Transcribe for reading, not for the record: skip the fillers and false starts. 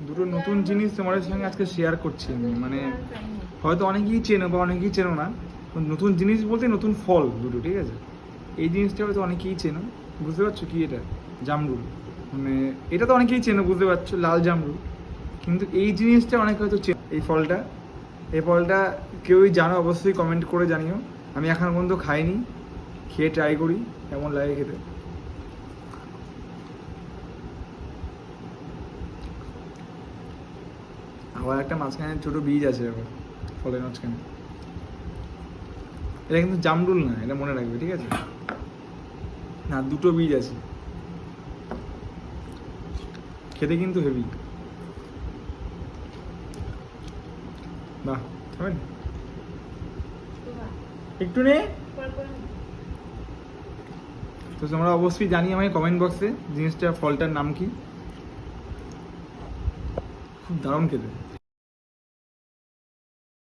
দুটো নতুন জিনিস তোমাদের সঙ্গে আজকে শেয়ার করছি আমি। মানে হয়তো অনেকেই চেনো বা অনেকেই চেনো না, নতুন জিনিস বলতে নতুন ফল দুটো, ঠিক আছে? এই জিনিসটা হয়তো অনেকেই চেনো, বুঝতে পারছো কি এটা? জামরুল। মানে এটা তো অনেকেই চেনো, বুঝতে পারছো, লাল জামরুল। কিন্তু এই জিনিসটা অনেকে হয়তো চেনো, এই ফলটা। এই ফলটা কেউই জানো অবশ্যই কমেন্ট করে জানিও। আমি এখন পর্যন্ত খাইনি, খেয়ে ট্রাই করি কেমন লাগে খেতে। আবার একটা মাঝখানে ছোট বীজ আছে আবার ফলের মাঝখানে। এটা কিন্তু জামরুল না, এটা মনে রাখবে, ঠিক আছে? না, দুটো বীজ আছে। খেতে কিন্তু হেভি। বাহ, খাবেন? একটু নে। তো তোমরা অবশ্যই জানিয়ে আমাকে কমেন্ট বক্সে জিনিসটা, ফলটার নাম কি। খুব দারুণ খেতে।